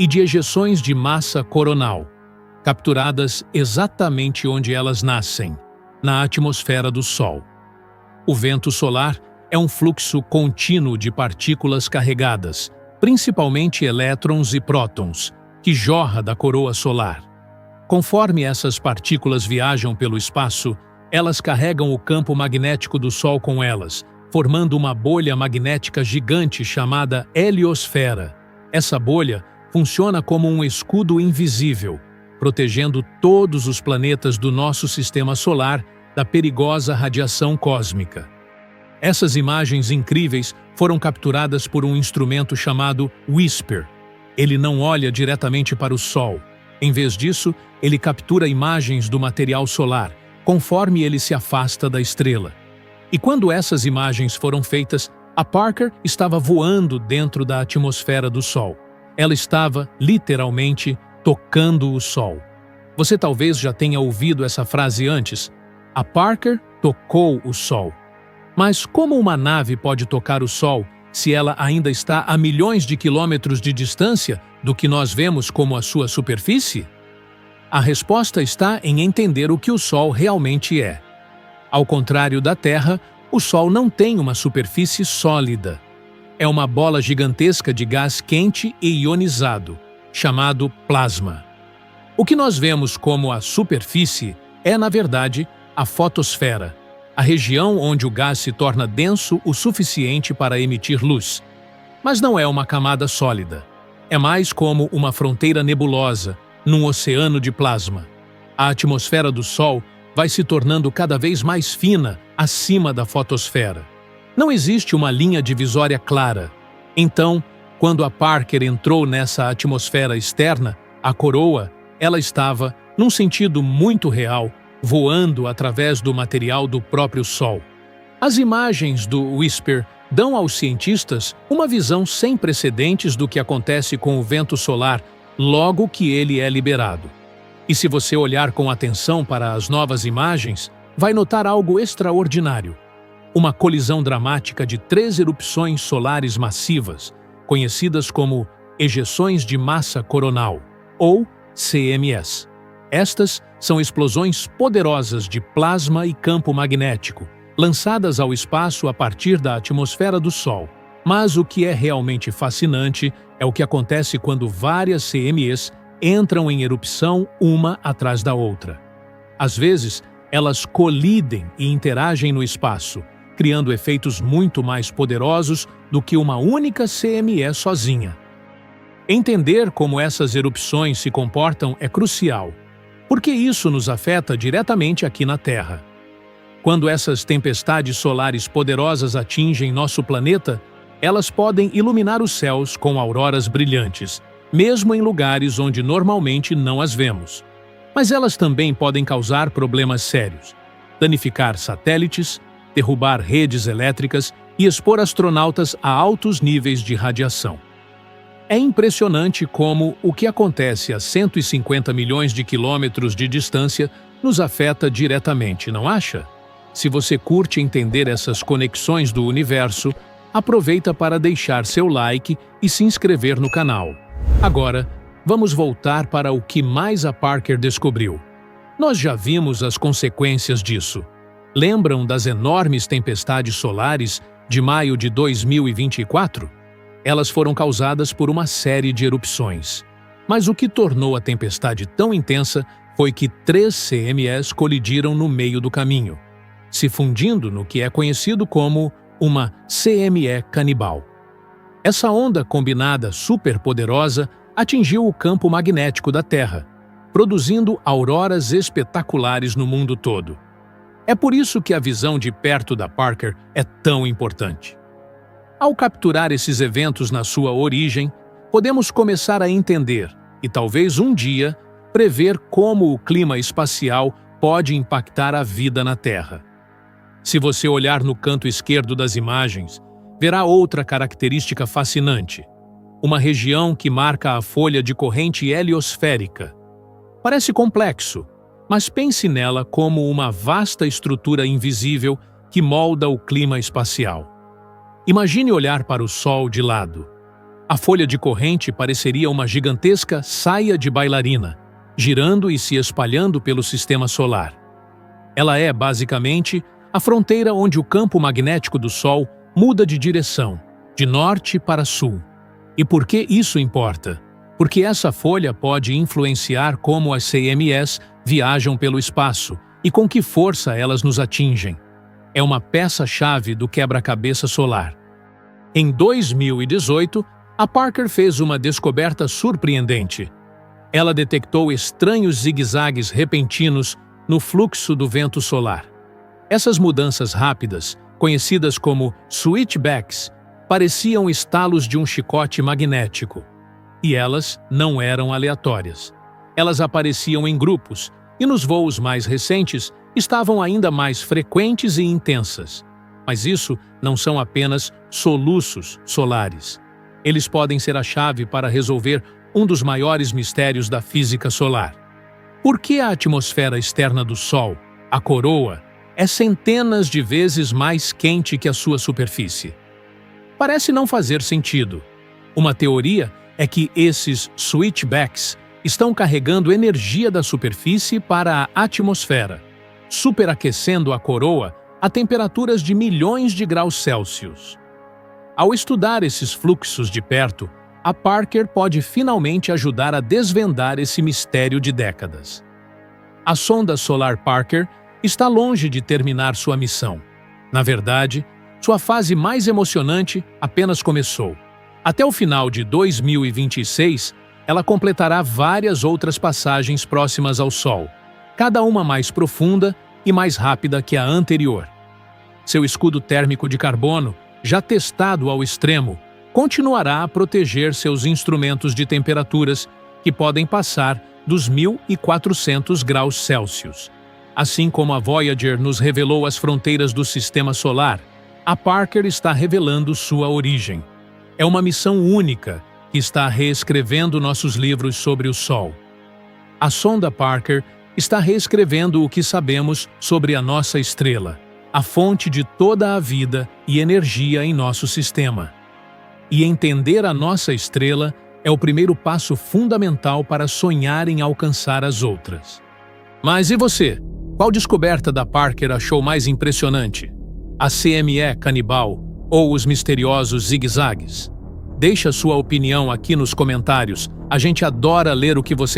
e de ejeções de massa coronal, capturadas exatamente onde elas nascem, na atmosfera do Sol. O vento solar é um fluxo contínuo de partículas carregadas, principalmente elétrons e prótons, que jorra da coroa solar. Conforme essas partículas viajam pelo espaço, elas carregam o campo magnético do Sol com elas, formando uma bolha magnética gigante chamada heliosfera. Essa bolha funciona como um escudo invisível, protegendo todos os planetas do nosso sistema solar da perigosa radiação cósmica. Essas imagens incríveis foram capturadas por um instrumento chamado WISPER. Ele não olha diretamente para o Sol. Em vez disso, ele captura imagens do material solar, conforme ele se afasta da estrela. E quando essas imagens foram feitas, a Parker estava voando dentro da atmosfera do Sol. Ela estava, literalmente, tocando o Sol. Você talvez já tenha ouvido essa frase antes. A Parker tocou o Sol. Mas como uma nave pode tocar o Sol se ela ainda está a milhões de quilômetros de distância do que nós vemos como a sua superfície? A resposta está em entender o que o Sol realmente é. Ao contrário da Terra, o Sol não tem uma superfície sólida. É uma bola gigantesca de gás quente e ionizado, chamado plasma. O que nós vemos como a superfície é, na verdade, a fotosfera, a região onde o gás se torna denso o suficiente para emitir luz. Mas não é uma camada sólida. É mais como uma fronteira nebulosa, num oceano de plasma. A atmosfera do Sol vai se tornando cada vez mais fina acima da fotosfera. Não existe uma linha divisória clara. Então, quando a Parker entrou nessa atmosfera externa, a coroa, ela estava, num sentido muito real, voando através do material do próprio Sol. As imagens do WISPER dão aos cientistas uma visão sem precedentes do que acontece com o vento solar logo que ele é liberado. E se você olhar com atenção para as novas imagens, vai notar algo extraordinário. Uma colisão dramática de 3 erupções solares massivas, conhecidas como ejeções de massa coronal, ou CMS. Estas são explosões poderosas de plasma e campo magnético, lançadas ao espaço a partir da atmosfera do Sol. Mas o que é realmente fascinante é o que acontece quando várias CMEs entram em erupção uma atrás da outra. Às vezes, elas colidem e interagem no espaço, criando efeitos muito mais poderosos do que uma única CME sozinha. Entender como essas erupções se comportam é crucial, porque isso nos afeta diretamente aqui na Terra. Quando essas tempestades solares poderosas atingem nosso planeta, elas podem iluminar os céus com auroras brilhantes, mesmo em lugares onde normalmente não as vemos. Mas elas também podem causar problemas sérios, danificar satélites, derrubar redes elétricas e expor astronautas a altos níveis de radiação. É impressionante como o que acontece a 150 milhões de quilômetros de distância nos afeta diretamente, não acha? Se você curte entender essas conexões do universo, aproveita para deixar seu like e se inscrever no canal. Agora, vamos voltar para o que mais a Parker descobriu. Nós já vimos as consequências disso. Lembram das enormes tempestades solares de maio de 2024? Elas foram causadas por uma série de erupções. Mas o que tornou a tempestade tão intensa foi que 3 CMEs colidiram no meio do caminho, se fundindo no que é conhecido como uma CME canibal. Essa onda combinada superpoderosa atingiu o campo magnético da Terra, produzindo auroras espetaculares no mundo todo. É por isso que a visão de perto da Parker é tão importante. Ao capturar esses eventos na sua origem, podemos começar a entender, e talvez um dia, prever como o clima espacial pode impactar a vida na Terra. Se você olhar no canto esquerdo das imagens, verá outra característica fascinante: uma região que marca a folha de corrente heliosférica. Parece complexo, mas pense nela como uma vasta estrutura invisível que molda o clima espacial. Imagine olhar para o Sol de lado. A folha de corrente pareceria uma gigantesca saia de bailarina, girando e se espalhando pelo sistema solar. Ela é, basicamente, a fronteira onde o campo magnético do Sol muda de direção, de norte para sul. E por que isso importa? Porque essa folha pode influenciar como as CMEs viajam pelo espaço e com que força elas nos atingem. É uma peça-chave do quebra-cabeça solar. Em 2018, a Parker fez uma descoberta surpreendente. Ela detectou estranhos zigue-zagues repentinos no fluxo do vento solar. Essas mudanças rápidas, conhecidas como switchbacks, pareciam estalos de um chicote magnético. E elas não eram aleatórias. Elas apareciam em grupos, e nos voos mais recentes estavam ainda mais frequentes e intensas. Mas isso não são apenas soluços solares. Eles podem ser a chave para resolver um dos maiores mistérios da física solar. Por que a atmosfera externa do Sol, a coroa, é centenas de vezes mais quente que a sua superfície? Parece não fazer sentido. Uma teoria é que esses switchbacks estão carregando energia da superfície para a atmosfera, superaquecendo a coroa a temperaturas de milhões de graus Celsius. Ao estudar esses fluxos de perto, a Parker pode finalmente ajudar a desvendar esse mistério de décadas. A sonda solar Parker está longe de terminar sua missão. Na verdade, sua fase mais emocionante apenas começou. Até o final de 2026, ela completará várias outras passagens próximas ao Sol, cada uma mais profunda e mais rápida que a anterior. Seu escudo térmico de carbono, já testado ao extremo, continuará a proteger seus instrumentos de temperaturas que podem passar dos 1.400 graus Celsius. Assim como a Voyager nos revelou as fronteiras do Sistema Solar, a Parker está revelando sua origem. É uma missão única que está reescrevendo nossos livros sobre o Sol. A sonda Parker está reescrevendo o que sabemos sobre a nossa estrela, a fonte de toda a vida e energia em nosso sistema. E entender a nossa estrela é o primeiro passo fundamental para sonhar em alcançar as outras. Mas e você? Qual descoberta da Parker achou mais impressionante? A CME canibal ou os misteriosos zigue-zagues? Deixe a sua opinião aqui nos comentários. A gente adora ler o que você